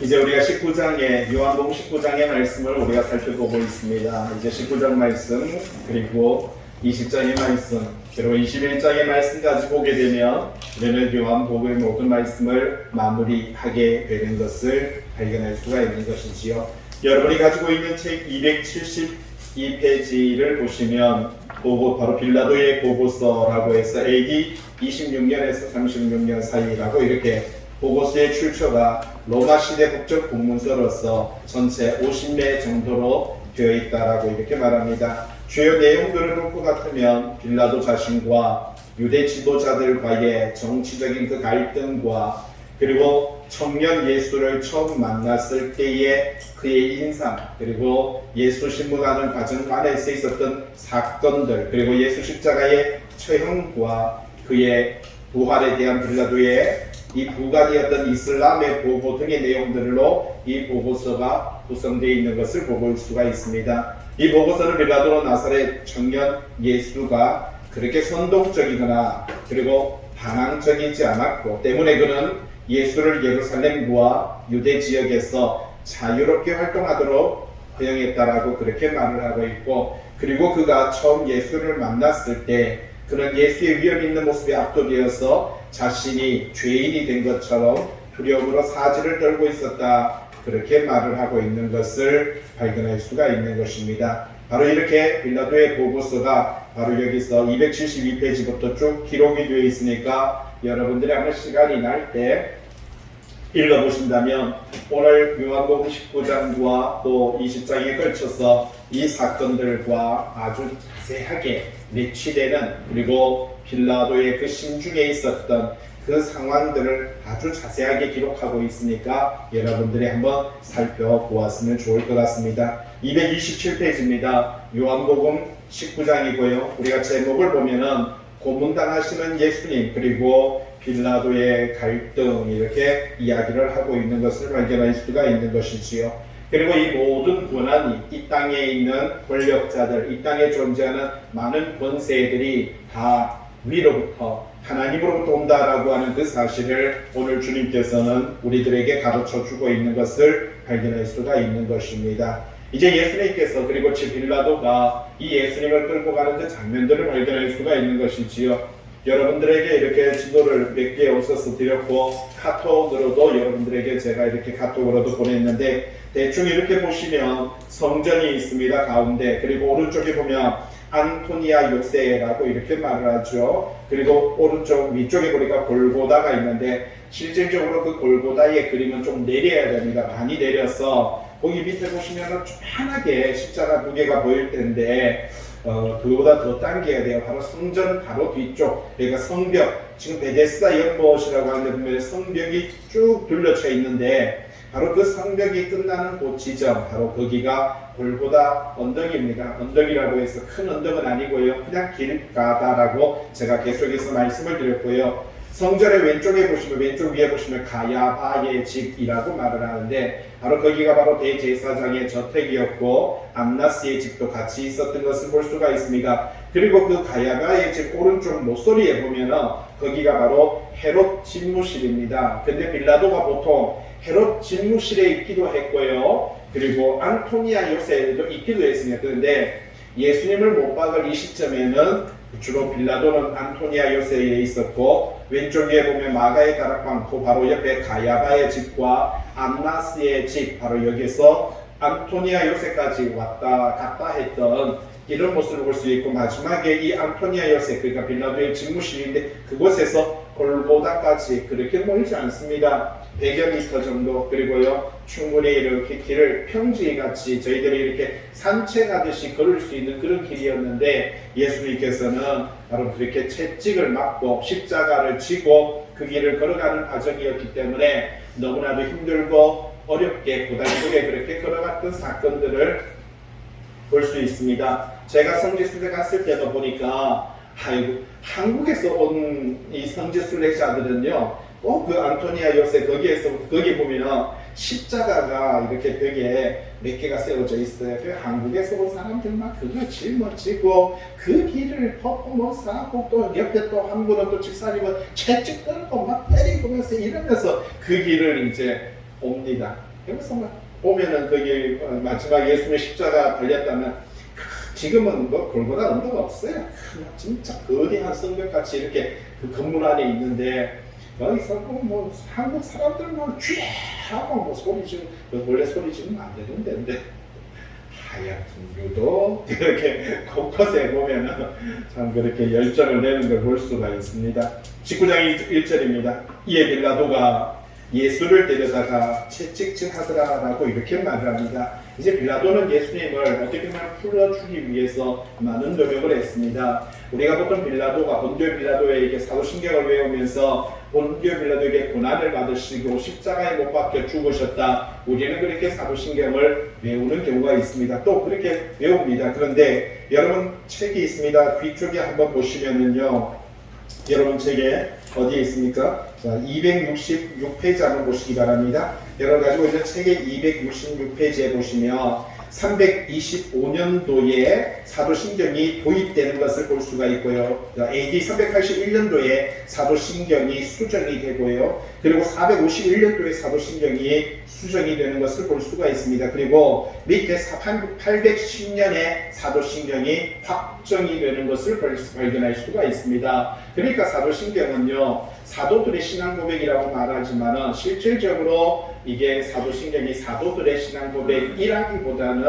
이제 우리가 19장의 요한복음 19장의 말씀을 우리가 살펴보고 있습니다. 이제 19장 말씀 그리고 20장의 말씀 그리고 21장의 말씀까지 보게 되면 우리는 요한복음의 모든 말씀을 마무리하게 되는 것을 발견할 수가 있는 것이지요. 여러분이 가지고 있는 책 272페이지를 보시면 바로 빌라도의 보고서라고 해서 AD 26년에서 36년 사이라고 이렇게 보고서의 출처가 로마 시대 국적 공문서로서 전체 50매 정도로 되어 있다라고 이렇게 말합니다. 주요 내용들을 볼 것 같으면 빌라도 자신과 유대 지도자들과의 정치적인 그 갈등과 그리고 청년 예수를 처음 만났을 때의 그의 인상 그리고 예수 신문하는 과정 안에서 있었던 사건들 그리고 예수 십자가의 처형과 그의 부활에 대한 빌라도의 이 부관이었던 이슬람의 보고 등의 내용들로 이 보고서가 구성되어 있는 것을 볼 수가 있습니다. 이 보고서는 빌라도로 나사렛 청년 예수가 그렇게 선동적이거나 그리고 반항적이지 않았고 때문에 그는 예수를 예루살렘과 유대 지역에서 자유롭게 활동하도록 허용했다라고 그렇게 말을 하고 있고 그리고 그가 처음 예수를 만났을 때 그는 예수의 위험 있는 모습에 압도되어서 자신이 죄인이 된 것처럼 두려움으로 사지를 떨고 있었다 그렇게 말을 하고 있는 것을 발견할 수가 있는 것입니다. 바로 이렇게 빌라도의 보고서가 바로 여기서 272페이지부터 쭉 기록이 되어 있으니까 여러분들이 한번 시간이 날 때 읽어보신다면 오늘 요한복음 19장과 또 20장에 걸쳐서 이 사건들과 아주 자세하게 매치되는 그리고 빌라도의 그 심중에 있었던 그 상황들을 아주 자세하게 기록하고 있으니까 여러분들이 한번 살펴보았으면 좋을 것 같습니다. 227페이지입니다. 요한복음 19장이고요. 우리가 제목을 보면은 고문당하시는 예수님 그리고 빌라도의 갈등 이렇게 이야기를 하고 있는 것을 발견할 수가 있는 것이지요. 그리고 이 모든 권한이 이 땅에 있는 권력자들, 이 땅에 존재하는 많은 권세들이 다 위로부터 하나님으로부터 온다라고 하는 그 사실을 오늘 주님께서는 우리들에게 가르쳐 주고 있는 것을 발견할 수가 있는 것입니다. 이제 예수님께서 그리고 빌라도가 이 예수님을 끌고 가는 그 장면들을 발견할 수가 있는 것이지요. 여러분들에게 이렇게 지도를 몇 개 없어서 드렸고 카톡으로도 여러분들에게 제가 이렇게 카톡으로도 보냈는데 대충 이렇게 보시면 성전이 있습니다. 가운데 그리고 오른쪽에 보면 안토니아 요새라고 이렇게 말을 하죠. 그리고 오른쪽 위쪽에 보니까 골고다가 있는데 실질적으로 그 골고다의 그림은 좀 내려야 됩니다. 많이 내려서 거기 밑에 보시면 조그맣게 십자가 두 개가 보일 텐데 그거보다 더 당겨야 돼요. 바로 성전 바로 뒤쪽 그러니까 성벽 지금 베데스다 연못이라고 하는데 보면 성벽이 쭉 둘러쳐 있는데 바로 그 성벽이 끝나는 그 지점 바로 거기가 골고다 언덕입니다. 언덕이라고 해서 큰 언덕은 아니고요. 그냥 길가다라고 제가 계속해서 말씀을 드렸고요. 성전의 왼쪽에 보시면 왼쪽 위에 보시면 가야바의 집이라고 말을 하는데 바로 거기가 바로 대제사장의 저택이었고 안나스의 집도 같이 있었던 것을 볼 수가 있습니다. 그리고 그 가야바의 집 오른쪽 모서리에 보면은 거기가 바로 헤롯 집무실입니다. 근데 빌라도가 보통 헤롯 집무실에 있기도 했고요. 그리고 안토니아 요새도 있기도 했습니다. 그런데 예수님을 못 박을 이 시점에는 주로 빌라도는 안토니아 요새에 있었고 왼쪽에 보면 마가의 다락방 그 바로 옆에 가야바의 집과 안나스의 집 바로 여기서 안토니아 요새까지 왔다 갔다 했던 이런 모습을 볼 수 있고 마지막에 이 안토니아 요새 그러니까 빌라도의 집무실인데 그곳에서 골고다까지 그렇게 멀지 않습니다. 100여 미터 정도 그리고요 충분히 이렇게 길을 평지같이 저희들이 이렇게 산책하듯이 걸을 수 있는 그런 길이었는데 예수님께서는 바로 그렇게 채찍을 맞고 십자가를 지고 그 길을 걸어가는 과정이었기 때문에 너무나도 힘들고 어렵게 고달프게 그렇게 걸어갔던 사건들을 볼 수 있습니다. 제가 성지순례 갔을 때도 보니까 한국에서 온 이 성지순례자들은요 그 안토니아 요새 거기 보면 십자가가 이렇게 벽에 몇 개가 세워져 있어요. 그 한국에서 온 사람들만 그거 짊어지고 그 길을 퍼포먼스하고 또 옆에 또 한 분은 또 집사님은 채찍 들고 막 때리면서 이러면서 그 길을 이제 옵니다. 그래서 막 오면은 거기 마지막 예수님의 십자가 달렸다면 지금은 뭐 골고다 언덕 없어요. 진짜 거대한 성벽같이 이렇게 그 건물 안에 있는데 거기서 뭐 한국 사람들만 쥐하고 뭐 소리 지르 원래 소리 지르면 안 되는데 근데 하얗은 유도 이렇게 곳곳에 보면은 참 그렇게 열정을 내는 걸 볼 수가 있습니다. 19장 1절입니다. 이에 빌라도가 예수를 데려다가 채찍질하더라라고 이렇게 말을 합니다. 이제 빌라도는 예수님을 어떻게 보면 풀어주기 위해서 많은 노력을 했습니다. 우리가 보통 빌라도가 본디오 빌라도에게 사도신경을 외우면서 본디오 빌라도에게 고난을 받으시고 십자가에 못 박혀 죽으셨다. 우리는 그렇게 사도신경을 외우는 경우가 있습니다. 또 그렇게 외웁니다. 그런데 여러분 책이 있습니다. 뒤쪽에 한번 보시면은요. 여러분 책에 어디에 있습니까? 자, 266페이지 한번 보시기 바랍니다. 여러분 가지고 있는 책의 266페이지에 보시면 325년도에 사도신경이 도입되는 것을 볼 수가 있고요. AD 381년도에 사도신경이 수정이 되고요. 그리고 451년도에 사도신경이 수정이 되는 것을 볼 수가 있습니다. 그리고 밑에 810년에 사도신경이 확정이 되는 것을 발견할 수가 있습니다. 그러니까 사도신경은요, 사도들의 신앙 고백이라고 말하지만 실질적으로 이게 사도신경이 사도들의 신앙 고백이라기보다는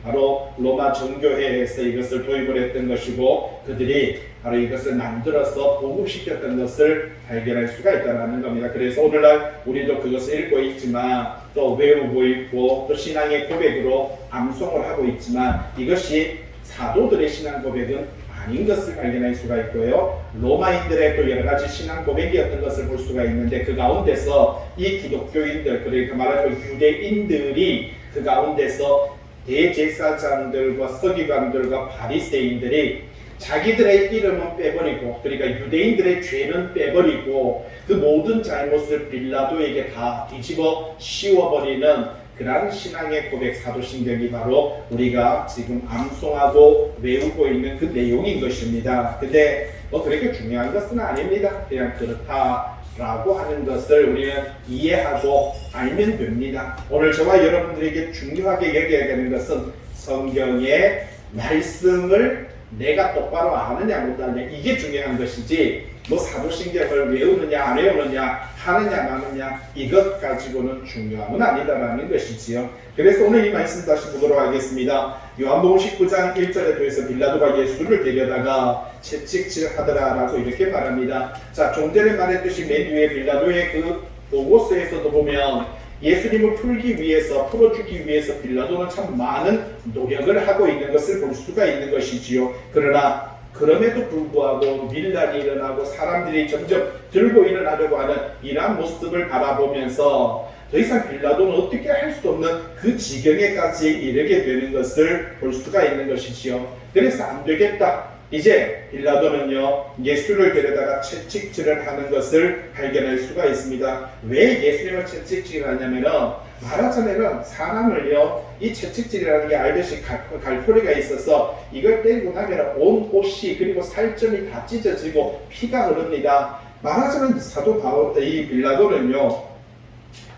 바로 로마 정교회에서 이것을 도입을 했던 것이고 그들이 바로 이것을 만들어서 보급시켰던 것을 발견할 수가 있다는 겁니다. 그래서 오늘날 우리도 그것을 읽고 있지만 또 외우고 있고 또 신앙의 고백으로 암송을 하고 있지만 이것이 사도들의 신앙 고백은 아닌 것을 발견할 수가 있고요. 로마인들의 또 여러 가지 신앙 고백이었던 것을 볼 수가 있는데 그 가운데서 이 기독교인들, 그러니까 말하자면 유대인들이 그 가운데서 대제사장들과 서기관들과 바리새인들이 자기들의 이름은 빼버리고 그러니까 유대인들의 죄는 빼버리고 그 모든 잘못을 빌라도에게 다 뒤집어 씌워버리는 그러한 신앙의 고백 사도신경이 바로 우리가 지금 암송하고 외우고 있는 그 내용인 것입니다. 근데 뭐 그렇게 중요한 것은 아닙니다. 그냥 그렇다라고 하는 것을 우리는 이해하고 알면 됩니다. 오늘 저와 여러분들에게 중요하게 여겨야 되는 것은 성경의 말씀을 내가 똑바로 아느냐 못하느냐 이게 중요한 것이지 뭐 사도신경을 외우느냐 안 외우느냐 하느냐 마느냐 이것 가지고는 중요함은 아니다라는 것이지요. 그래서 오늘 이 말씀 다시 보도록 하겠습니다. 요한복음 19장 1절에 대해서 빌라도가 예수를 데려다가 채찍질하더라라고 이렇게 말합니다. 자, 좀 전에 말했듯이 맨 뒤에 빌라도의 그 보고서에서도 보면 예수님을 풀기 위해서 풀어주기 위해서 빌라도는 참 많은 노력을 하고 있는 것을 볼 수가 있는 것이지요. 그러나 그럼에도 불구하고 밀란이 일어나고 사람들이 점점 들고 일어나려고 하는 이러한 모습을 바라보면서 더 이상 빌라도는 어떻게 할 수 없는 그 지경에까지 이르게 되는 것을 볼 수가 있는 것이지요. 그래서 안 되겠다. 이제 빌라도는요 예수를 데려다가 채찍질을 하는 것을 발견할 수가 있습니다. 왜 예수님을 채찍질을 하냐면은 말하자면은 사람을요 이 채찍질이라는 게 알듯이 갈포리가 있어서 이걸 때리고 나면 온 옷이 그리고 살점이 다 찢어지고 피가 흐릅니다. 말하자면 사도 바울 이 빌라도는요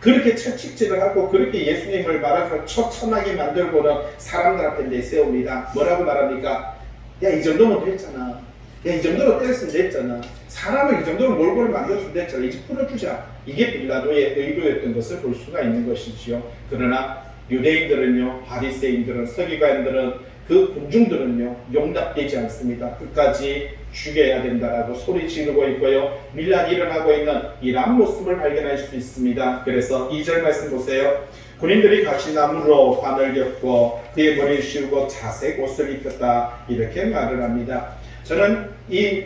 그렇게 채찍질을 하고 그렇게 예수님을 말하자면 처참하게 만들고는 사람들 앞에 내세웁니다. 뭐라고 말합니까? 야, 이 정도면 됐잖아. 야, 이 정도로 때렸으면 됐잖아. 사람을 이 정도로 몰골을 만들었으면 됐잖아. 이제 풀어주자. 이게 빌라도의 의도였던 것을 볼 수가 있는 것이지요. 그러나 유대인들은요, 바리새인들은, 서기관들은, 그 군중들은요, 용납되지 않습니다. 끝까지 죽여야 된다라고 소리 지르고 있고요. 밀란이 일어나고 있는 이러한 모습을 발견할 수 있습니다. 그래서 2절 말씀 보세요. 군인들이 가시나무로 관을 겹고 그의 머리를 씌우고 자색 옷을 입혔다 이렇게 말을 합니다. 저는 이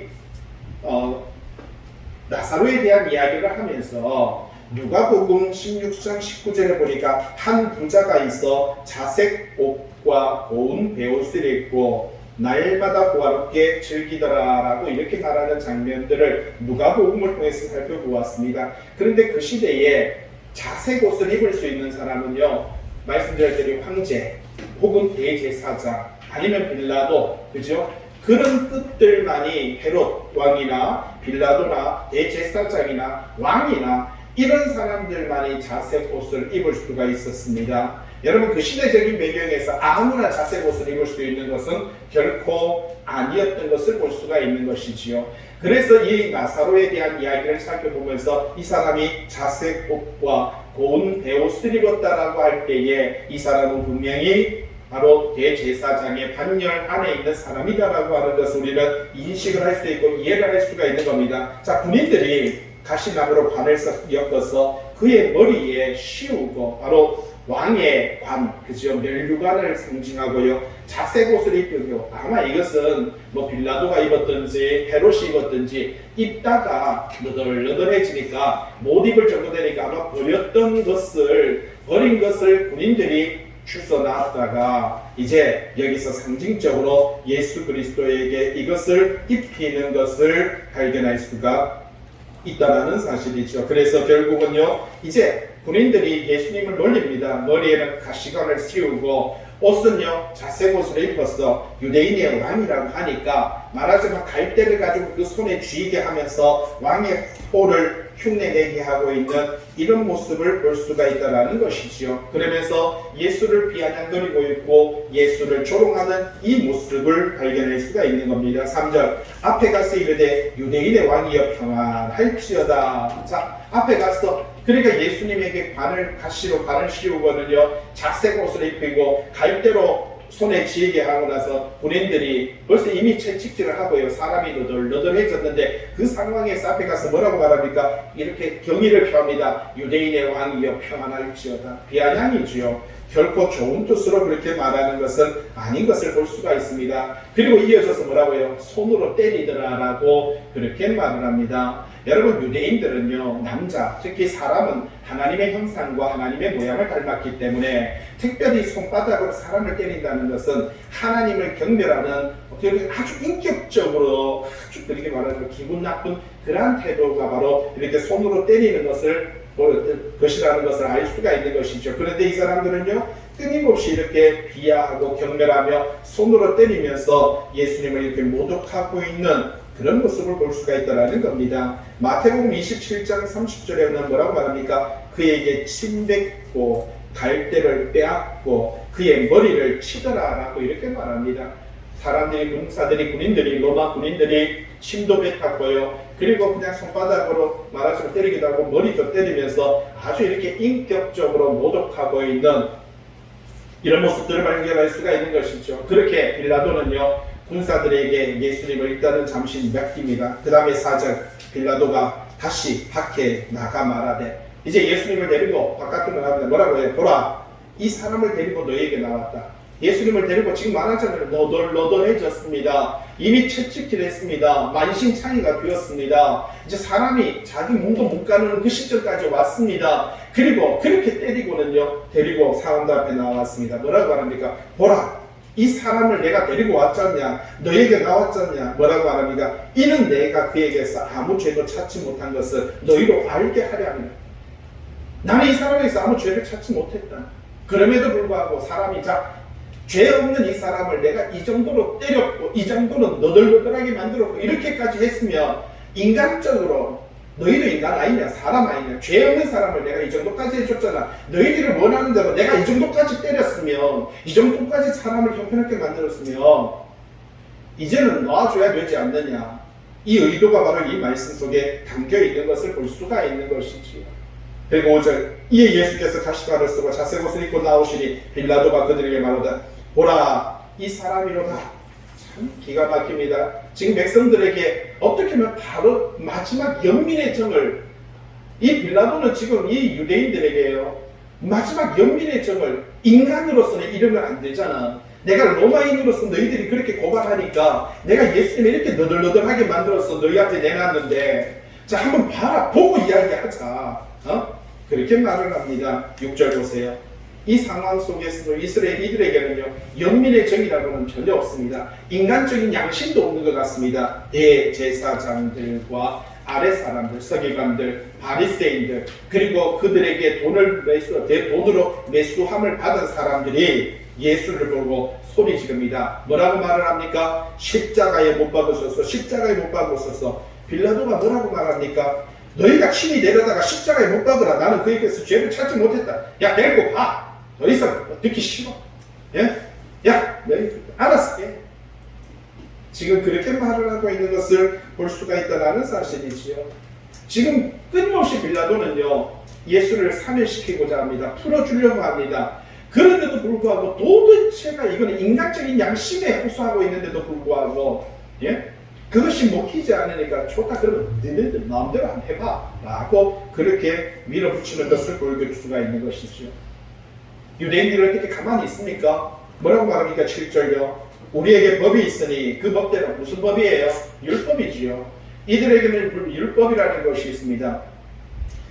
나사로에 대한 이야기를 하면서 누가복음 16장 19절에 보니까 한 부자가 있어 자색 옷과 고운 베옷을 입고 날마다 호화롭게 즐기더라라고 이렇게 말하는 장면들을 누가복음을 통해서 살펴보았습니다. 그런데 그 시대에 자색 옷을 입을 수 있는 사람은요, 말씀드렸더니 황제 혹은 대제사장 아니면 빌라도, 그죠? 그런 뜻들만이 헤롯 왕이나 빌라도나 대제사장이나 왕이나 이런 사람들만이 자색 옷을 입을 수가 있었습니다. 여러분, 그 시대적인 배경에서 아무나 자색 옷을 입을 수 있는 것은 결코 아니었던 것을 볼 수가 있는 것이지요. 그래서 이 나사로에 대한 이야기를 살펴보면서 이 사람이 자색 옷과 고운 베옷을 입었다라고 할 때에 이 사람은 분명히 바로 대제사장의 반열 안에 있는 사람이다라고 하는 것을 우리는 인식을 할 수 있고 이해를 할 수가 있는 겁니다. 자, 군인들이 가시나무로 관을 엮어서 그의 머리에 씌우고 바로 왕의 관, 그죠? 멸류관을 상징하고요. 자색 옷을 입고요. 아마 이것은 뭐 빌라도가 입었든지 헤롯이 입었든지 입다가 너덜너덜해지니까 못 입을 정도 되니까 아마 버린 것을 군인들이 주워 나왔다가 이제 여기서 상징적으로 예수 그리스도에게 이것을 입히는 것을 발견할 수가 있다라는 사실이죠. 그래서 결국은요, 이제 군인들이 예수님을 놀립니다. 머리에는 가시관을 씌우고 옷은요, 자색 옷을 입어서 유대인의 왕이라고 하니까 말하자면 갈대를 가지고 그 손에 쥐게 하면서 왕의 호를 흉내내게 하고 있는 이런 모습을 볼 수가 있다는 것이지요. 그러면서 예수를 비아냥거리고 있고 예수를 조롱하는 이 모습을 발견할 수가 있는 겁니다. 3절 앞에 가서 이르되 유대인의 왕이여 평안할지어다. 자, 앞에 가서 그러니까 예수님에게 가시로 관을 씌우거든요. 자색 옷을 입히고 갈대로 손에 쥐게 하고 나서 군인들이 벌써 이미 채찍질을 하고요. 사람이 너덜너덜해졌는데 그 상황에서 앞에 가서 뭐라고 말합니까? 이렇게 경의를 표합니다. 유대인의 왕이여 평안할지어다. 비아냥이지요. 결코 좋은 뜻으로 그렇게 말하는 것은 아닌 것을 볼 수가 있습니다. 그리고 이어져서 뭐라고요? 손으로 때리더라라고 그렇게 말을 합니다. 여러분, 유대인들은요, 남자, 특히 사람은 하나님의 형상과 하나님의 모양을 닮았기 때문에 특별히 손바닥으로 사람을 때린다는 것은 하나님을 경멸하는 아주 인격적으로 아주 그렇게 말하자면 기분 나쁜 그러한 태도가 바로 이렇게 손으로 때리는 것이라는 것을 알 수가 있는 것이죠. 그런데 이 사람들은요, 끊임없이 이렇게 비하하고 경멸하며 손으로 때리면서 예수님을 이렇게 모독하고 있는 그런 모습을 볼 수가 있다는 겁니다. 마태복음 27장 30절에는 뭐라고 말합니까? 그에게 침뱉고 갈대를 빼앗고 그의 머리를 치더라라고 이렇게 말합니다. 군인들이 로마 군인들이 침도 뱉었고요. 그리고 그냥 손바닥으로 말하자면 때리기도 하고 머리도 때리면서 아주 이렇게 인격적으로 모독하고 있는 이런 모습들을 발견할 수가 있는 것이죠. 그렇게 빌라도는요, 군사들에게 예수님을 일단은 잠시 맡깁니다. 그 다음에 4절 빌라도가 다시 밖에 나가 말하되, 이제 예수님을 데리고 바깥으로 나갑니다. 뭐라고 해요? 보라, 이 사람을 데리고 너에게 나왔다. 예수님을 데리고 지금 말하자면 너덜너덜해졌습니다. 이미 채찍질했습니다. 만신창이가 되었습니다. 이제 사람이 자기 몸도 못 가누는 그 시점까지 왔습니다. 그리고 그렇게 때리고는요, 데리고 사람들 앞에 나왔습니다. 뭐라고 말합니까? 보라, 이 사람을 내가 데리고 왔잖냐, 너에게 나왔잖냐. 뭐라고 말합니까? 이는 내가 그에게서 아무 죄도 찾지 못한 것을 너희로 알게 하려 합니다. 나는 이 사람에게서 아무 죄를 찾지 못했다. 그럼에도 불구하고 사람이 죄 없는 이 사람을 내가 이 정도로 때렸고 이 정도로 너덜너덜하게 만들었고 이렇게까지 했으면 인간적으로 너희도 인간 아니냐, 사람 아니냐, 죄 없는 사람을 내가 이 정도까지 해줬잖아. 너희들이 원하는 대로 내가 이 정도까지 때렸으면, 이 정도까지 사람을 형편없게 만들었으면 이제는 놔줘야 되지 않느냐. 이 의도가 바로 이 말씀 속에 담겨 있는 것을 볼 수가 있는 것이지요. 그리고 5절 이에 예수께서 가시관을 쓰고 자색 옷을 입고 나오시니 빌라도가 그들에게 말하되 보라, 이 사람이로다. 참 기가 막힙니다. 지금 백성들에게 어떻게 하면 바로 마지막 연민의 정을, 이 빌라도는 지금 이 유대인들에게요, 마지막 연민의 정을, 인간으로서는 이러면 안 되잖아. 내가 로마인으로서 너희들이 그렇게 고발하니까 내가 예수님을 이렇게 너덜너덜하게 만들어서 너희 앞에 내놨는데, 자, 한번 봐라, 보고 이야기하자. 그렇게 말을 합니다. 6절 보세요. 이 상황 속에서도 이스라엘이들에게는요, 영민의 정이라고는 전혀 없습니다. 인간적인 양심도 없는 것 같습니다. 대제사장들과 아래 사람들, 서기관들, 바리새인들, 그리고 그들에게 돈으로 매수함을 받은 사람들이 예수를 보고 소리 지릅니다. 뭐라고 말을 합니까? 십자가에 못 박으소서, 십자가에 못 박으소서. 빌라도가 뭐라고 말합니까? 너희가 친히 데려다가 십자가에 못 박으라. 나는 그에게서 죄를 찾지 못했다. 야, 데리고 가. 더 이상 듣기 싫어. 예? 야, 너희 알았어. 예? 지금 그렇게 말을 하고 있는 것을 볼 수가 있다는 사실이지요. 지금 끊임없이 빌라도는요, 예수를 사면시키고자 합니다. 풀어주려고 합니다. 그런데도 불구하고 도대체가 이거는 인간적인 양심에 호소하고 있는데도 불구하고, 예? 그것이 먹히지 않으니까 좋다 그러면 너희들 마음대로 한번 해봐 라고 그렇게 밀어붙이는 것을 보여줄 수가 있는 것이죠. 유대인들이 어떻게 가만히 있습니까? 뭐라고 말합니까? 7절요. 우리에게 법이 있으니 그 법대로. 무슨 법이에요? 율법이지요. 이들에게는 율법이라는 것이 있습니다.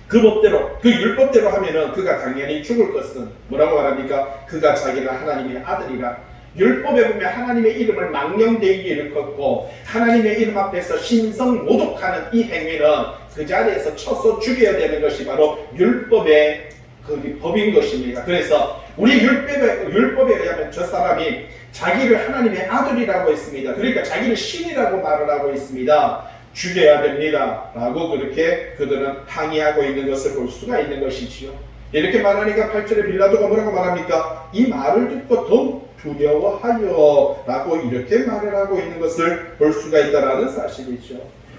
그 법대로, 그 율법대로 하면은 그가 당연히 죽을 것은 뭐라고 말합니까? 그가 자기가 하나님의 아들이라. 율법에 보면 하나님의 이름을 망령되게 일컫고 하나님의 이름 앞에서 신성 모독하는 이 행위는 그 자리에서 쳐서 죽여야 되는 것이 바로 율법의 그 법인 것입니다. 그래서 우리 율법에 의하면 저 사람이 자기를 하나님의 아들이라고 했습니다. 그러니까 자기를 신이라고 말을 하고 있습니다. 죽여야 됩니다 라고 그렇게 그들은 항의하고 있는 것을 볼 수가 있는 것이지요. 이렇게 말하니까 8절에 빌라도가 뭐라고 말합니까? 이 말을 듣고 더욱 두려워하여 라고 이렇게 말을 하고 있는 것을 볼 수가 있다는 사실이죠.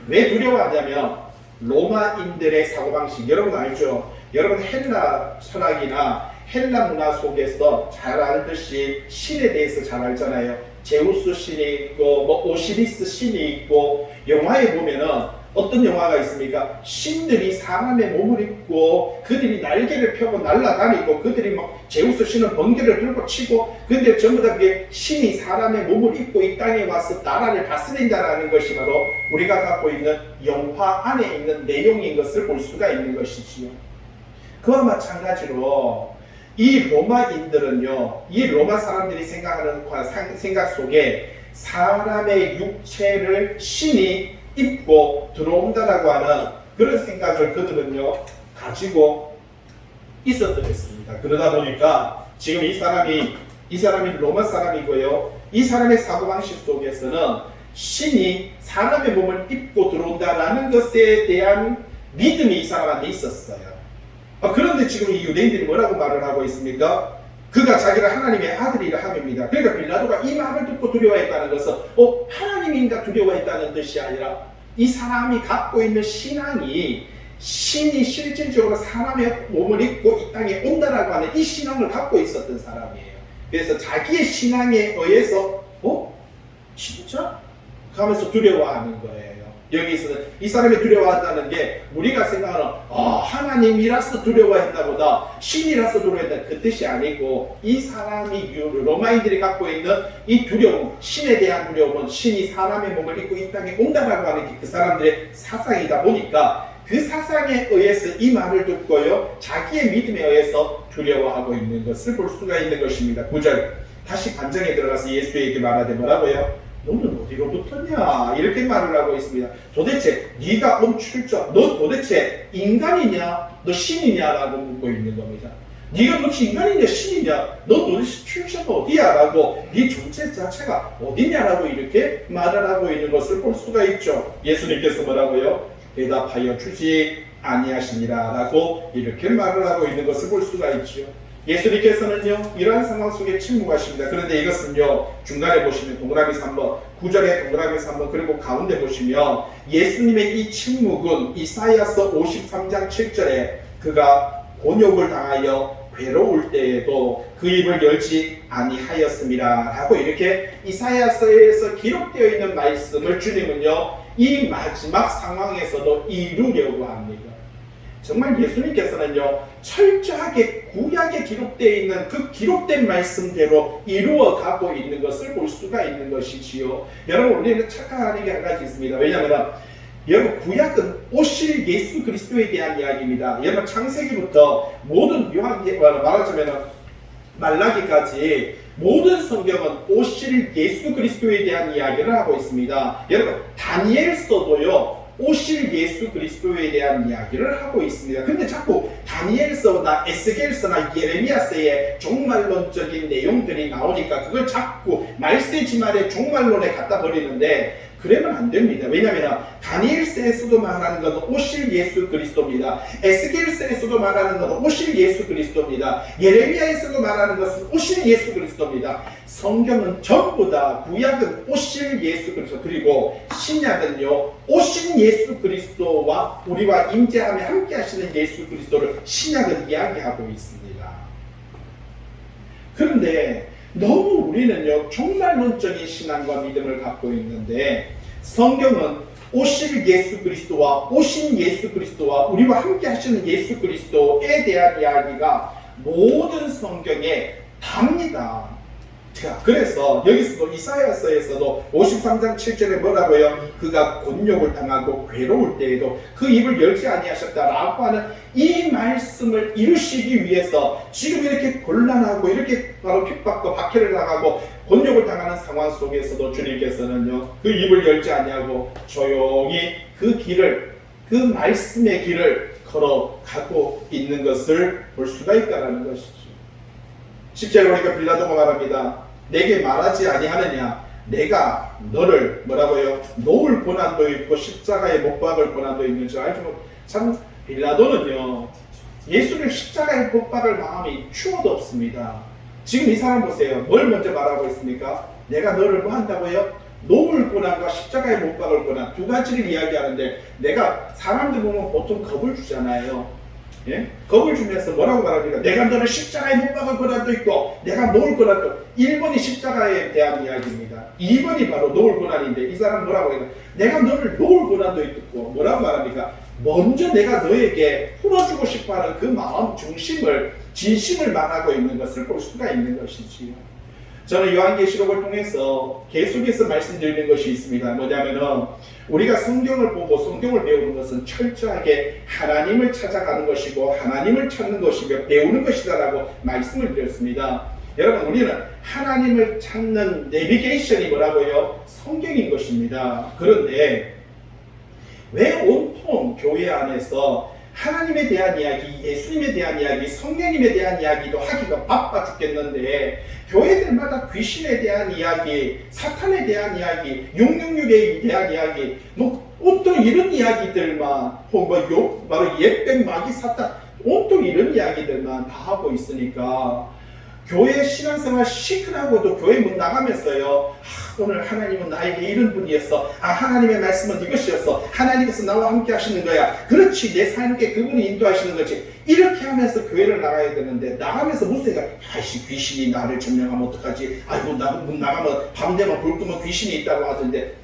왜 두려워하냐면 로마인들의 사고방식, 여러분 알죠? 여러분 헬라 철학이나 헬라 문화 속에서 잘 알듯이 신에 대해서 잘 알잖아요. 제우스 신이 있고 오시리스 신이 있고, 영화에 보면은 어떤 영화가 있습니까? 신들이 사람의 몸을 입고 그들이 날개를 펴고 날아다니고 그들이 막 제우스 신은 번개를 들고 치고, 근데 전부 다 그게 신이 사람의 몸을 입고 이 땅에 와서 나라를 다스린다라는 것이 바로 우리가 갖고 있는 영화 안에 있는 내용인 것을 볼 수가 있는 것이지요. 그와 마찬가지로 이 로마인들은요, 이 로마 사람들이 생각하는 생각 속에 사람의 육체를 신이 입고 들어온다라고 하는 그런 생각을 그들은요 가지고 있었던 것입니다. 그러다 보니까 지금 이 사람이 로마 사람이고요, 이 사람의 사고방식 속에서는 신이 사람의 몸을 입고 들어온다라는 것에 대한 믿음이 이 사람한테 있었어요. 그런데 지금 이 유대인들이 뭐라고 말을 하고 있습니까? 그가 자기가 하나님의 아들이라 함입니다. 그러니까 빌라도가 이 말을 듣고 두려워했다는 것은 하나님인가 두려워했다는 뜻이 아니라 이 사람이 갖고 있는 신앙이 신이 실질적으로 사람의 몸을 입고 이 땅에 온다라고 하는 이 신앙을 갖고 있었던 사람이에요. 그래서 자기의 신앙에 의해서 진짜? 하면서 두려워하는 거예요. 여기서는 이 사람이 두려워한다는 게 우리가 생각하는 하나님이라서 두려워했다보다 신이라서 두려워했다 그 뜻이 아니고, 이 사람이 로마인들이 갖고 있는 이 두려움, 신에 대한 두려움은 신이 사람의 몸을 입고 이 땅에 온다라고 하는 그 사람들의 사상이다 보니까 그 사상에 의해서 이 말을 듣고요 자기의 믿음에 의해서 두려워하고 있는 것을 볼 수가 있는 것입니다. 9절 다시 관정에 들어가서 예수에게 말하되 뭐라고요? 너는 어디로 붙었냐? 이렇게 말을 하고 있습니다. 도대체 네가 온 출처, 너 도대체 인간이냐? 너 신이냐? 라고 묻고 있는 겁니다. 네가 도대체 인간이냐? 신이냐? 너 도대체 출처가 어디야? 라고 네 존재 자체가 어디냐라고 이렇게 말을 하고 있는 것을 볼 수가 있죠. 예수님께서 뭐라고요? 대답하여 주지 아니하시니라 라고 이렇게 말을 하고 있는 것을 볼 수가 있죠. 예수님께서는요 이러한 상황 속에 침묵하십니다. 그런데 이것은요 중간에 보시면 동그라미 3번, 9절에 동그라미 3번, 그리고 가운데 보시면 예수님의 이 침묵은 이사야서 53장 7절에 그가 곤욕을 당하여 괴로울 때에도 그 입을 열지 아니하였습니다 라고 이렇게 이사야서에서 기록되어 있는 말씀을 주님은요 이 마지막 상황에서도 이루려고 합니다. 정말 예수님께서는요 철저하게 구약에 기록되어 있는 그 기록된 말씀대로 이루어가고 있는 것을 볼 수가 있는 것이지요. 여러분 우리는 착각하는 게 한 가지 있습니다. 왜냐하면 여러분 구약은 오실 예수 그리스도에 대한 이야기입니다. 여러분 창세기부터 모든 말하자면 말라기까지 모든 성경은 오실 예수 그리스도에 대한 이야기를 하고 있습니다. 여러분, 다니엘서도요, 오실 예수 그리스도에 대한 이야기를 하고 있습니다. 근데 자꾸 다니엘서나 에스겔서나 예레미야서의 종말론적인 내용들이 나오니까 그걸 자꾸 말세지말의 종말론에 갖다 버리는데, 그러면 안 됩니다. 왜냐하면 다니엘서에서도 말하는 것은 오실 예수 그리스도입니다. 에스겔서에서도 말하는 것은 오실 예수 그리스도입니다. 예레미야에서도 말하는 것은 오실 예수 그리스도입니다. 성경은 전부 다, 구약은 오실 예수 그리스도, 그리고 신약은요, 오신 예수 그리스도와 우리와 임재하며 함께 하시는 예수 그리스도를 신약은 이야기하고 있습니다. 그런데 너무 우리는요, 종말론적인 신앙과 믿음을 갖고 있는데, 성경은 오실 예수 그리스도와 오신 예수 그리스도와 우리와 함께 하시는 예수 그리스도에 대한 이야기가 모든 성경에 답니다. 자, 그래서 여기서도 이사야서에서도 53장 7절에 뭐라고요? 그가 곤욕을 당하고 괴로울 때에도 그 입을 열지 아니하셨다라고 하는 이 말씀을 이루시기 위해서 지금 이렇게 곤란하고 이렇게 바로 핍박과 박해를 당하고 곤욕을 당하는 상황 속에서도 주님께서는요, 그 입을 열지 아니하고 조용히 그 길을, 그 말씀의 길을 걸어가고 있는 것을 볼 수가 있다는 것이죠. 10절에 보니까 빌라도가 말합니다. 내게 말하지 아니하느냐? 내가 너를 뭐라고요? 놓을 고난도 있고 십자가에 못 박을 고난도 있는 줄 알죠? 참 빌라도는요, 예수를 십자가에 못 박을 마음이 추워도 없습니다. 지금 이 사람 보세요. 뭘 먼저 말하고 있습니까? 내가 너를 뭐 한다고요? 놓을 고난과 십자가에 못 박을 고난, 두 가지를 이야기하는데, 내가 사람들 보면 보통 겁을 주잖아요. 예? 겁을 주면서 뭐라고 말합니까? 내가 너를 십자가에 못 박을 고난도 있고 내가 놓을 고난도. 1번이 십자가에 대한 이야기입니다. 2번이 바로 놓을 고난인데, 이 사람 뭐라고 해요? 내가 너를 놓을 고난도 있고, 뭐라고 말합니까? 먼저 내가 너에게 풀어주고 싶어하는 그 마음 중심을, 진심을 말하고 있는 것을 볼 수가 있는 것이지요. 저는 요한계시록을 통해서 계속해서 말씀드리는 것이 있습니다. 뭐냐면은, 우리가 성경을 보고 성경을 배우는 것은 철저하게 하나님을 찾아가는 것이고 하나님을 찾는 것이며 배우는 것이다라고 말씀을 드렸습니다. 여러분, 우리는 하나님을 찾는 내비게이션이 뭐라고요? 성경인 것입니다. 그런데 왜 온통 교회 안에서 하나님에 대한 이야기, 예수님에 대한 이야기, 성령님에 대한 이야기도 하기가 바빠 죽겠는데, 교회들마다 귀신에 대한 이야기, 사탄에 대한 이야기, 666에 대한 이야기, 뭐 온통 이런 이야기들만, 바로 옛뱀, 마귀, 사탄, 온통 이런 이야기들만 다 하고 있으니까 교회 신앙생활 시큰하고도 교회 문 나가면서요, 오늘 하나님은 나에게 이런 분이었어. 하나님의 말씀은 이것이었어. 하나님께서 나와 함께 하시는 거야. 그렇지, 내 삶에 그분이 인도하시는 거지. 이렇게 하면서 교회를 나가야 되는데, 나가면서 무슨 생각? 아이씨, 귀신이 나를 점령하면 어떡하지? 아이고, 문 나가면 밤 되면 불 끄면 귀신이 있다고 하던데,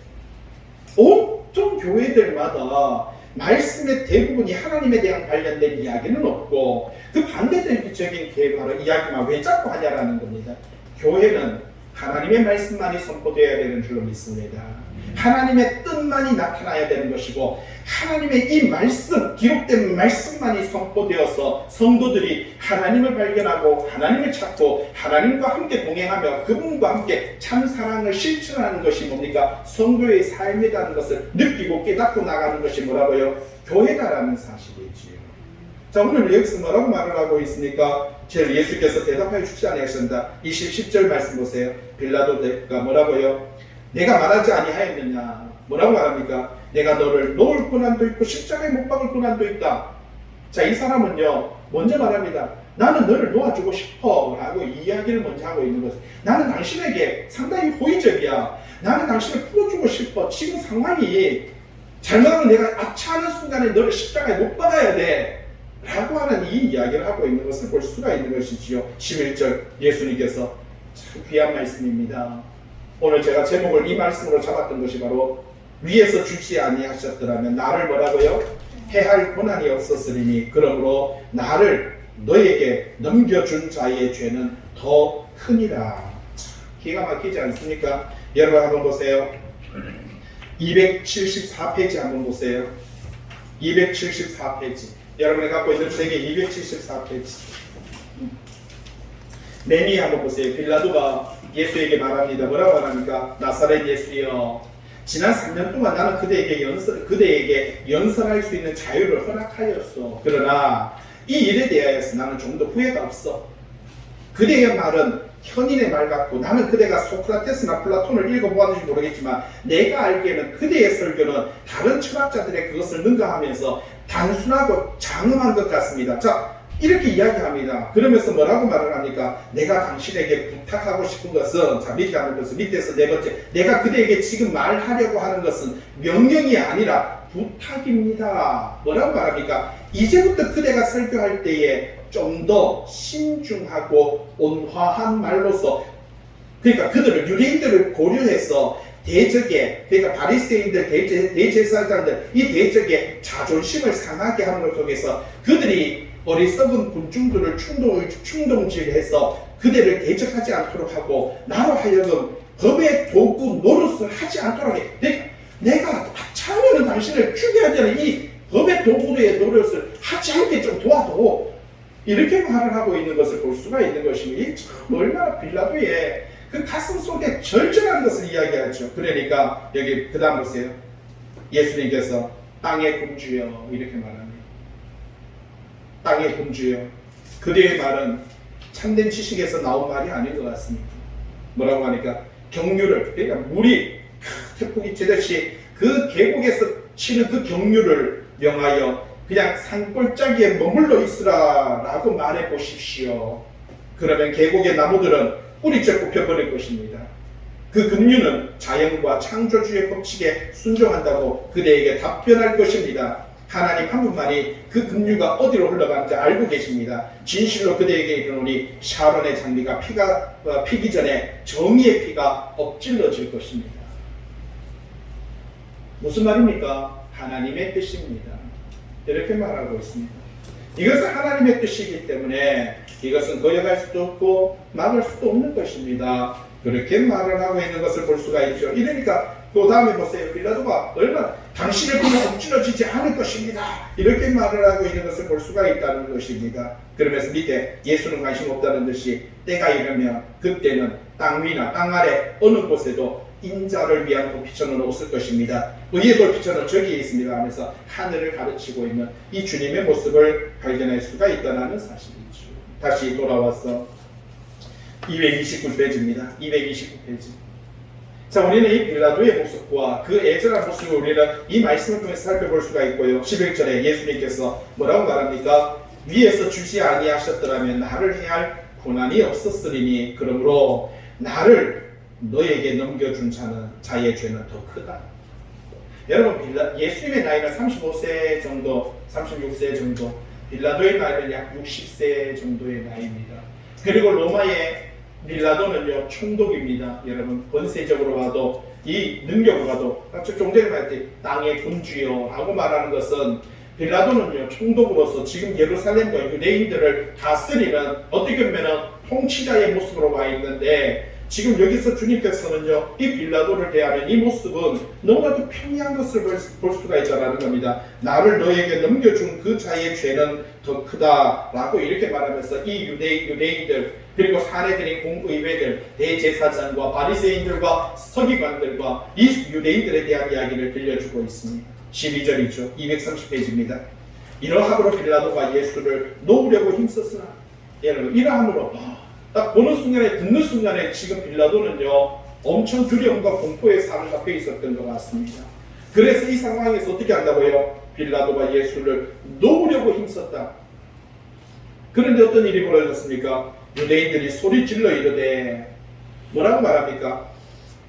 온통 교회들마다 말씀의 대부분이 하나님에 대한 관련된 이야기는 없고, 그 반대적인 바로 이야기만 왜 자꾸 하냐라는 겁니다. 교회는 하나님의 말씀만이 선포되어야 되는 줄로 믿습니다. 하나님의 뜻만이 나타나야 되는 것이고, 하나님의 이 말씀, 기록된 말씀만이 선포되어서 성도들이 하나님을 발견하고 하나님을 찾고 하나님과 함께 동행하며 그분과 함께 참 사랑을 실천하는 것이 뭡니까? 성도의 삶이라는 것을 느끼고 깨닫고 나가는 것이 뭐라고요? 교회다라는 사실이지요. 자, 오늘 여기서 뭐라고 말을 하고 있습니까? 제 예수께서 대답하여 주지 아니하셨습니다. 10절 말씀 보세요. 빌라도가 뭐라고요? 내가 말하지 아니하였느냐? 뭐라고 말합니까? 내가 너를 놓을 고난도 있고 십자가에 못 박을 고난도 있다. 자, 이 사람은요, 먼저 말합니다. 나는 너를 놓아주고 싶어 라고 이야기를 먼저 하고 있는 것은, 나는 당신에게 상당히 호의적이야. 나는 당신을 풀어주고 싶어. 지금 상황이 잘못하면 내가 아차하는 순간에 너를 십자가에 못 박아야 돼 라고 하는 이 이야기를 하고 있는 것을 볼 수가 있는 것이지요. 11절 예수님께서 참 귀한 말씀입니다. 오늘 제가 제목을 이 말씀으로 잡았던 것이 바로, 위에서 주지 아니하셨더라면 나를 뭐라고요? 해할 고난이 없었으리니 그러므로 나를 너에게 넘겨준 자의 죄는 더 크니라. 기가 막히지 않습니까? 여러분 한번 보세요. 274페이지 한번 보세요. 274페이지. 여러분이 갖고 있는 책의 274페이지. 매미 한번 보세요. 빌라도가 예수에게 말합니다. 뭐라고 말합니까? 나사렛 예수여, 지난 3년 동안 나는 그대에게 연설할 수 있는 자유를 허락하였어. 그러나 이 일에 대하여서 나는 좀 더 후회가 없어. 그대의 말은 현인의 말 같고, 나는 그대가 소크라테스나 플라톤을 읽어보았는지 모르겠지만 내가 알기에는 그대의 설교는 다른 철학자들의 그것을 능가하면서 단순하고 장엄한 것 같습니다. 자, 이렇게 이야기합니다. 그러면서 뭐라고 말을 합니까? 내가 당신에게 부탁하고 싶은 것은, 자, 밑에 하는 것은, 밑에서 네 번째, 내가 그대에게 지금 말하려고 하는 것은 명령이 아니라 부탁입니다. 뭐라고 말합니까? 이제부터 그대가 설교할 때에 좀 더 신중하고 온화한 말로서, 그러니까 그들을, 유대인들을 고려해서 대적에, 그러니까 바리새인들, 대제사장들, 이 대적의 자존심을 상하게 하는 것 속에서 그들이 어리석은 군중들을 충동질해서 그들을 대적하지 않도록 하고, 나로 하여금 법의 도구 노릇을 하지 않도록 해. 내가 차면은 당신을 죽여야 되는 이 법의 도구의 노릇을 하지 않게 좀 도와도, 이렇게 말을 하고 있는 것을 볼 수가 있는 것입니다. 참 얼마나 빌라도의 그 가슴 속에 절절한 것을 이야기하죠. 그러니까 여기 그 다음 보세요. 예수님께서 땅의 군주여 이렇게 말합니다. 땅의 군주여. 그대의 말은 참된 지식에서 나온 말이 아닌 것 같습니다. 뭐라고 하니까 경류를, 그러니까 물이 태풍이 치듯이 그 계곡에서 치는 그 경류를 명하여 그냥 산골짜기에 머물러 있으라 라고 말해 보십시오. 그러면 계곡의 나무들은 뿌리째 뽑혀버릴 것입니다. 그 급류는 자연과 창조주의 법칙에 순종한다고 그대에게 답변할 것입니다. 하나님 한 분만이 그 급류가 어디로 흘러가는지 알고 계십니다. 진실로 그대에게 이르노니 샤론의 장미가 피기 전에 정의의 피가 엎질러질 것입니다. 무슨 말입니까? 하나님의 뜻입니다. 이렇게 말하고 있습니다. 이것은 하나님의 뜻이기 때문에 이것은 거역할 수도 없고 막을 수도 없는 것입니다. 그렇게 말을 하고 있는 것을 볼 수가 있죠. 이러니까 또 다음에 보세요. 빌라도가 얼마나 당신의 피가 엎질러지지 않을 것입니다. 이렇게 말을 하고 있는 것을 볼 수가 있다는 것입니다. 그러면서 밑에 예수는 관심 없다는 듯이 때가 이르면 그때는 땅 위나 땅 아래 어느 곳에도 인자를 위한 돌피처는 없을 것입니다. 의의 돌피처는 저기에 있습니다 하면서 하늘을 가르치고 있는 이 주님의 모습을 발견할 수가 있다는 사실이죠. 다시 돌아와서 229페이지입니다. 229페이지. 자, 우리는 이 빌라도의 모습과 그 애절한 모습을 우리는 이 말씀을 통해서 살펴볼 수가 있고요. 11절에 예수님께서 뭐라고 말합니까? 위에서 주지 아니하셨더라면 나를 해할 고난이 없었으리니 그러므로 나를 너에게 넘겨준 자의 죄는 더 크다. 여러분, 예수님의 나이는 35세 정도, 36세 정도, 빌라도의 나이는 약 60세 정도의 나이입니다. 그리고 로마의 빌라도는요, 총독입니다. 여러분, 권세적으로 봐도, 이 능력으로 봐도, 좀 전에 말했듯이 땅의 군주요 라고 말하는 것은, 빌라도는요, 총독으로서 지금 예루살렘과 유대인들을 다스리는 어떻게 보면 통치자의 모습으로 와 있는데, 지금 여기서 주님께서는요, 이 빌라도를 대하는 이 모습은 너무나도 평이한 것을 볼 수가 있다는 겁니다. 나를 너에게 넘겨준 그 자의 죄는 더 크다라고 이렇게 말하면서 이 유대인들, 그리고 사내들인 공의회들, 대제사장과 바리새인들과 서기관들과 이 유대인들에 대한 이야기를 들려주고 있습니다. 12절이죠. 230페이지입니다. 이러함으로 빌라도가 예수를 놓으려고 힘썼으나, 여러분, 이러함으로 딱 보는 순간에, 듣는 순간에 지금 빌라도는요, 엄청 두려움과 공포에 사로잡혀 있었던 것 같습니다. 그래서 이 상황에서 어떻게 한다고요? 빌라도가 예수를 놓으려고 힘썼다. 그런데 어떤 일이 벌어졌습니까? 유대인들이 소리 질러 이르되 뭐라고 말합니까?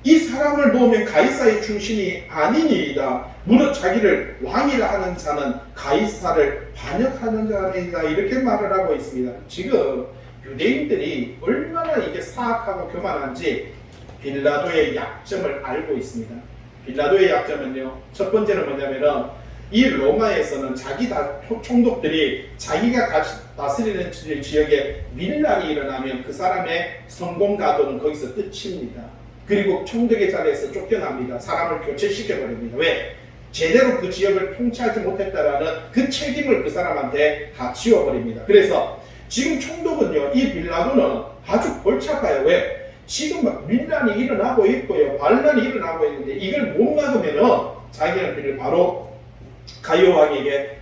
이 사람을 놓으면 가이사의 충신이 아니니이다. 무릇 자기를 왕이라 하는 자는 가이사를 반역하는 자니이다. 이렇게 말을 하고 있습니다. 지금 유대인들이 얼마나 이게 사악하고 교만한지 빌라도의 약점을 알고 있습니다. 빌라도의 약점은요, 첫 번째는 뭐냐면은 이 로마에서는 자기 총독들이 자기가 다스리는 지역에 밀란이 일어나면 그 사람의 성공 가도는 거기서 끝입니다. 그리고 총독의 자리에서 쫓겨납니다. 사람을 교체시켜버립니다. 왜? 제대로 그 지역을 통치하지 못했다라는 그 책임을 그 사람한테 다 지워버립니다. 그래서 지금 총독은요, 이 빌라도는 아주 골치 아파요. 왜? 지금 막 밀란이 일어나고 있고요. 반란이 일어나고 있는데 이걸 못 막으면은 자기는 그를 바로 가이오 왕에게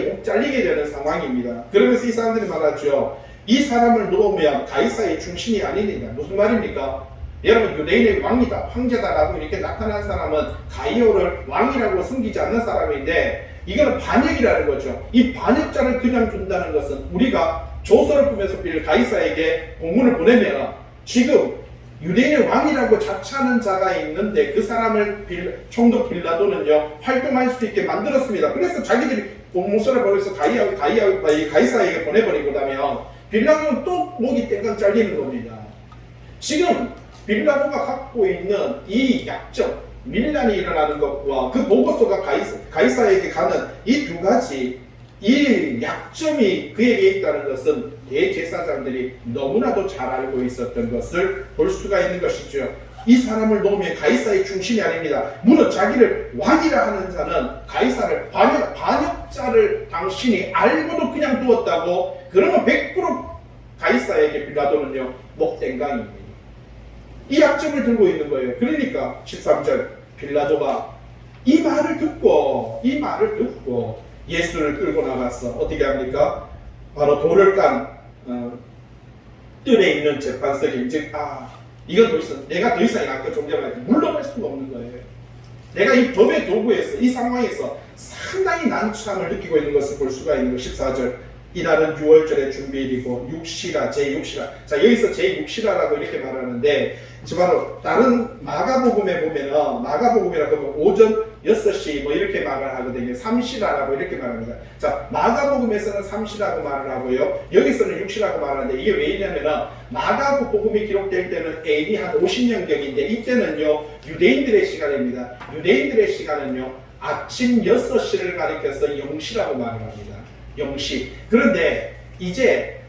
목 잘리게 되는 상황입니다. 그러면서 이 사람들이 말하죠. 이 사람을 놓으면 가이사의 중심이 아닙니다. 무슨 말입니까? 여러분, 유대인의 왕이다, 황제다라고 이렇게 나타난 사람은 가이오를 왕이라고 숨기지 않는 사람인데, 이거는 반역이라는 거죠. 이 반역자를 그냥 준다는 것은 우리가 조서를 꾸며서 빌 가이사에게 공문을 보내면 지금 유대인의 왕이라고 자처하는 자가 있는데 그 사람을 총독 빌라도는요 활동할 수 있게 만들었습니다. 그래서 자기들이 공문서를 보내서 가이사에게 보내버리고 나면 빌라도는 또 목이 땡깡 잘리는 겁니다. 지금 빌라도가 갖고 있는 이 약점, 밀란이 일어나는 것과 그 보고서가 가이사에게 가는 이 두 가지, 이 약점이 그에게 있다는 것은 대제사장들이 너무나도 잘 알고 있었던 것을 볼 수가 있는 것이죠. 이 사람을 놓으면 가이사의 중심이 아닙니다. 물론 자기를 왕이라 하는 자는 가이사를 반역자를 당신이 알고도 그냥 두었다고, 그러면 100% 가이사에게 빌라도는요 목땡강입니다. 이 약점을 들고 있는 거예요. 그러니까 13절 빌라도가 이 말을 듣고 예수를 끌고 나가서 어떻게 합니까? 바로 돌을 깐 뜰에 있는 재판석에, 즉 이건 더 이상 내가 더 이상 아까 좀 전에 물러갈 수가 없는 거예요. 내가 이 법의 도구에서 이 상황에서 상당히 난처함을 느끼고 있는 것을 볼 수가 있는 거. 14절 이날은 6월절의 준비일이고 육시라 제6시라. 자, 여기서 제6시라라고 이렇게 말하는데 바로 다른 마가복음에 보면은 마가복음이라고 하면 오전 6시 뭐 이렇게 말을 하거든요. 3시라라고 이렇게 말합니다. 자, 마가복음에서는 3시라고 말을 하고요. 여기서는 6시라고 말하는데 이게 왜냐면은 마가복음이 기록될 때는 AD 한 50년경인데 이때는요 유대인들의 시간입니다. 유대인들의 시간은요 아침 6시를 가리켜서 0시라고 말을 합니다. 0시. 그런데 이제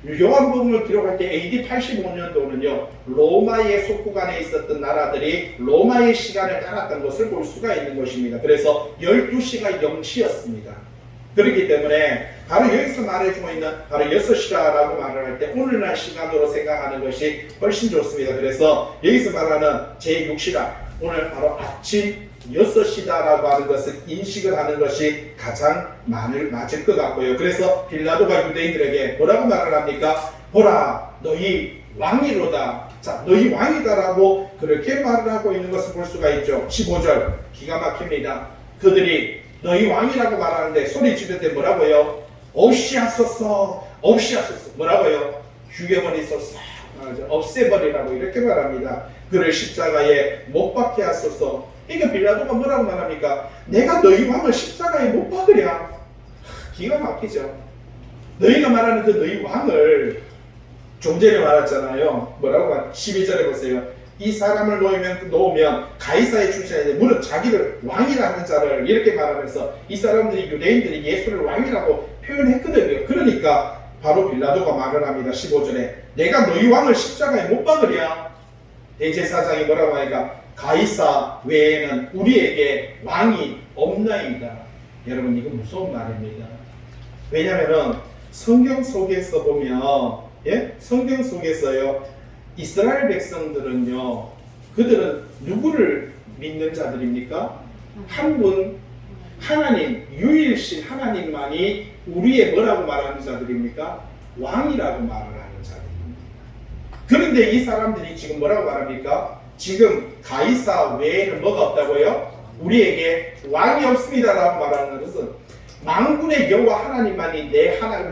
요한복음을 기록할 때 AD 85년도는요 로마의 속국안에 있었던 나라들이 로마의 시간을 따랐던 것을 볼 수가 있는 것입니다. 그래서 12시가 0시였습니다. 그렇기 때문에 바로 여기서 말해주고 있는 바로 6시라고 말을 할 때 오늘날 시간으로 생각하는 것이 훨씬 좋습니다. 그래서 여기서 말하는 제6시라, 오늘 바로 아침 6시다라고 하는 것을 인식을 하는 것이 가장 맞을 것 같고요. 그래서 빌라도가 유대인들에게 뭐라고 말을 합니까? 보라, 너희 왕이로다. 자, 너희 왕이다라고 그렇게 말을 하고 있는 것을 볼 수가 있죠. 15절 기가 막힙니다. 그들이 너희 왕이라고 말하는데 소리 지를 때 뭐라고요? 없이하소서, 없이하소서. 뭐라고요? 죽여버리소서, 없애버리라고 이렇게 말합니다. 그를 십자가에 못 박게 하소서. 그러니까 빌라도가 뭐라고 말합니까? 내가 너희 왕을 십자가에 못 박으랴. 기가 막히죠. 너희가 말하는 그 너희 왕을 좀 전에 말했잖아요. 뭐라고 말? 12절에 보세요. 이 사람을 놓으면 가이사의 출신인데 물론 자기를 왕이라 하는 자를 이렇게 말하면서 이 사람들이 유대인들이 예수를 왕이라고 표현했거든요. 그러니까 바로 빌라도가 말을 합니다. 15절에 내가 너희 왕을 십자가에 못 박으랴. 대제사장이 뭐라고 하니까 가이사 외에는 우리에게 왕이 없나이다. 여러분, 이거 무서운 말입니다. 왜냐하면 성경 속에서 보면 성경 속에서요 이스라엘 백성들은요 그들은 누구를 믿는 자들입니까? 한 분 하나님, 유일신 하나님만이 우리의 뭐라고 말하는 자들입니까? 왕이라고 말을 하는 자들입니다. 그런데 이 사람들이 지금 뭐라고 말합니까? 지금 가이사 외에는 뭐가 없다고요? 우리에게 왕이 없습니다라고 말하는 것은 만군의 여호와 하나님만이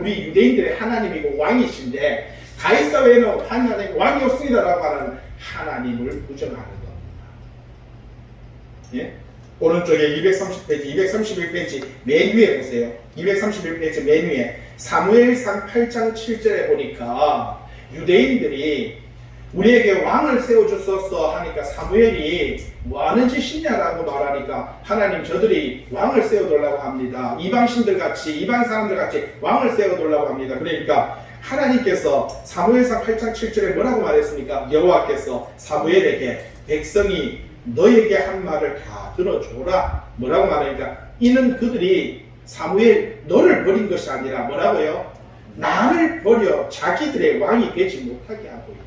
우리 유대인들의 하나님이고 왕이신데 가이사 외에는 하나님 왕이 없습니다라고 말하는 하나님을 부정하는 겁니다. 예? 오른쪽에 230페이지, 231페이지 맨 위에 보세요. 231페이지 맨 위에 사무엘상 8장 7절에 보니까 유대인들이 우리에게 왕을 세워주소서 하니까 사무엘이 뭐하는 짓이냐라고 말하니까 하나님 저들이 왕을 세워달라고 합니다. 이방신들 같이 이방 사람들 같이 왕을 세워달라고 합니다. 그러니까 하나님께서 사무엘상 8장 7절에 뭐라고 말했습니까? 여호와께서 사무엘에게 백성이 너에게 한 말을 다 들어줘라. 뭐라고 말하니까 이는 그들이 사무엘 너를 버린 것이 아니라 뭐라고요? 나를 버려 자기들의 왕이 되지 못하게 하고 있다.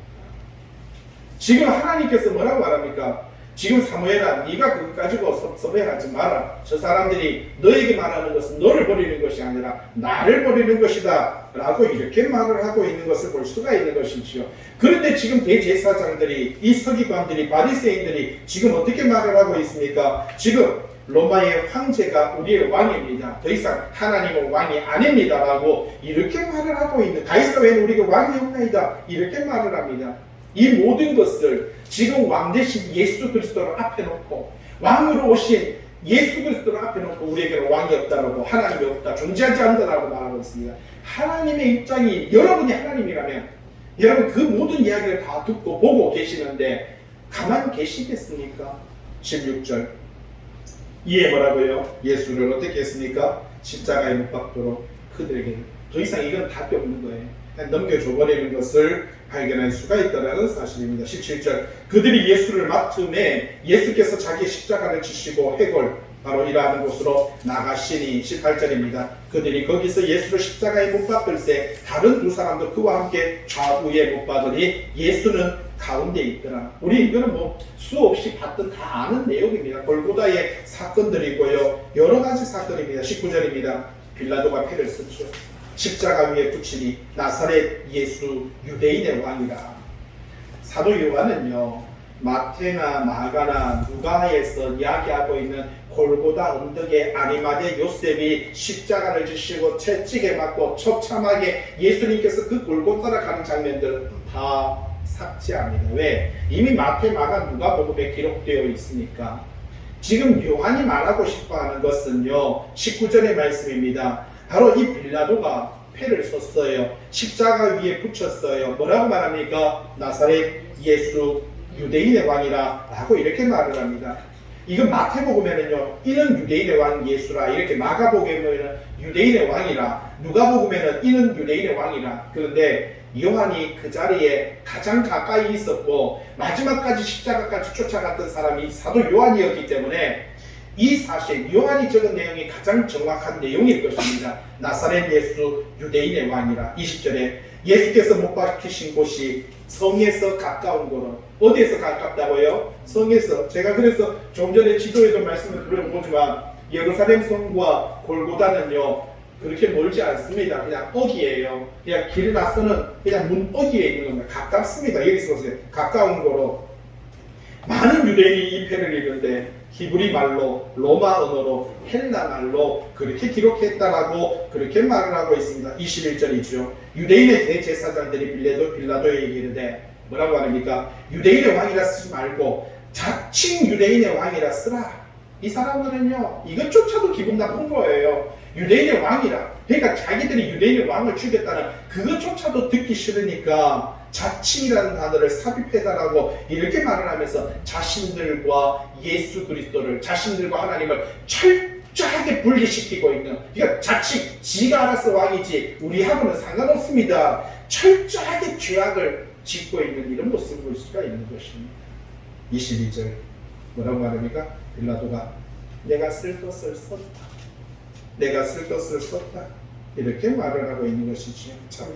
지금 하나님께서 뭐라고 말합니까? 지금 사무엘아, 네가 그거 가지고 섭섭해하지 마라. 저 사람들이 너에게 말하는 것은 너를 버리는 것이 아니라 나를 버리는 것이다 라고 이렇게 말을 하고 있는 것을 볼 수가 있는 것이지요. 그런데 지금 대제사장들이, 이 서기관들이, 바리새인들이 지금 어떻게 말을 하고 있습니까? 지금 로마의 황제가 우리의 왕입니다. 더 이상 하나님은 왕이 아닙니다 라고 이렇게 말을 하고 있는, 가이사 외에는 우리가 왕이 없나이다 이렇게 말을 합니다. 이 모든 것을 지금 왕 대신 예수 그리스도를 앞에 놓고, 왕으로 오신 예수 그리스도를 앞에 놓고 우리에게는 왕이 없다라고, 하나님이 없다, 존재하지 않는다라고 말하고 있습니다. 하나님의 입장이, 여러분이 하나님이라면 여러분 그 모든 이야기를 다 듣고 보고 계시는데 가만히 계시겠습니까? 16절 이에 뭐라고요? 예수를 어떻게 했습니까? 십자가에 못 박도록 그들에게, 더 이상 이건 답이 없는 거예요. 그냥 넘겨줘버리는 것을 발견할 수가 있다는 사실입니다. 17절 그들이 예수를 맡음에 예수께서 자기 십자가를 지시고 해골, 바로 일하는 곳으로 나가시니. 18절입니다. 그들이 거기서 예수를 십자가에 못 박을새 다른 두 사람도 그와 함께 좌우에 못 박으니 예수는 가운데 있더라. 우리 이거는 뭐 수없이 봤던 다 아는 내용입니다. 골고다의 사건들이고요, 여러 가지 사건입니다. 19절입니다. 빌라도가 패를 썼죠. 십자가 위에 붙이니 나사렛 예수 유대인의 왕이라. 사도 요한은요, 마태나 마가나 누가에서 이야기하고 있는 골고다 언덕에 아리마대 요셉이 십자가를 지시고 채찍에 맞고 처참하게 예수님께서 그 골고다를 가는 장면들 다 삭제합니다. 왜? 이미 마태, 마가, 누가복음에 기록되어 있으니까. 지금 요한이 말하고 싶어하는 것은요, 19절의 말씀입니다. 바로 이 빌라도가 패를 썼어요. 십자가 위에 붙였어요. 뭐라고 말합니까? 나사렛 예수 유대인의 왕이라 라고 이렇게 말을 합니다. 이건 마태복음에는요, 이는 유대인의 왕 예수라, 이렇게, 마가복음에는 유대인의 왕이라, 누가복음에는 이는 유대인의 왕이라. 그런데 요한이 그 자리에 가장 가까이 있었고 마지막까지 십자가까지 쫓아갔던 사람이 사도 요한이었기 때문에 이 사실, 요한이 적은 내용이 가장 정확한 내용일 것입니다. 나사렛 예수 유대인의 왕이라. 20절에 예수께서 못 박히신 곳이 성에서 가까운 곳은, 어디에서 가깝다고요? 성에서. 제가 그래서 좀 전에 지도에도 말씀을 드려보지만 예루살렘 성과 골고다는요 그렇게 멀지 않습니다. 그냥 어기예요. 그냥 길 나서는 그냥 문 어기에 있는 겁니다. 가깝습니다. 여기서 보세요. 가까운 거로. 많은 유대인이 이 패를 읽는데 히브리 말로, 로마 언어로, 헬라 말로 그렇게 기록했다라고 그렇게 말을 하고 있습니다. 21절이죠. 유대인의 대제사장들이 빌라도에게 이르되 뭐라고 하십니까? 유대인의 왕이라 쓰지 말고 자칭 유대인의 왕이라 쓰라. 이 사람들은요, 이것조차도 기분 나쁜 거예요. 유대인의 왕이라. 그러니까 자기들이 유대인의 왕을 죽였다는 그것조차도 듣기 싫으니까 자칭이라는 단어를 삽입해달라고 이렇게 말을 하면서 자신들과 예수 그리스도를, 자신들과 하나님을 철저하게 분리시키고 있는, 그러니까 자칭 지가 알아서 왕이지 우리하고는 상관없습니다, 철저하게 죄악을 짓고 있는 이런 모습을 볼 수가 있는 것입니다. 22절 뭐라고 말합니까? 빌라도가 내가 쓸 것을 썼다, 내가 쓸 것을 썼다 이렇게 말을 하고 있는 것이지요. 참,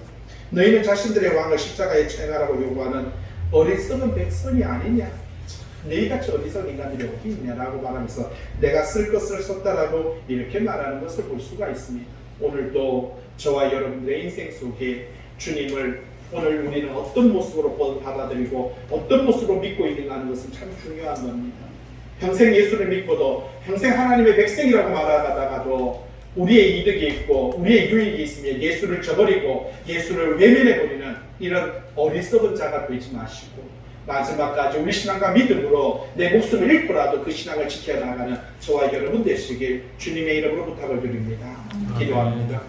너희는 자신들의 왕을 십자가에 처형하라고 요구하는 어리석은 백성이 아니냐, 너희같이 어리석은 인간들이 어디 있냐라고 말하면서 내가 쓸 것을 썼다라고 이렇게 말하는 것을 볼 수가 있습니다. 오늘도 저와 여러분들의 인생 속에 주님을 오늘 우리는 어떤 모습으로 받아들이고 어떤 모습으로 믿고 있는가 하는 것은 참 중요한 겁니다. 평생 예수를 믿고도 평생 하나님의 백성이라고 말하다가도 우리의 이득이 있고 우리의 유익이 있으면 예수를 저버리고 예수를 외면해버리는 이런 어리석은 자가 되지 마시고 마지막까지 우리 신앙과 믿음으로 내 목숨을 잃고라도 그 신앙을 지켜나가는 저와 여러분 되시길 주님의 이름으로 부탁을 드립니다. 기도합니다.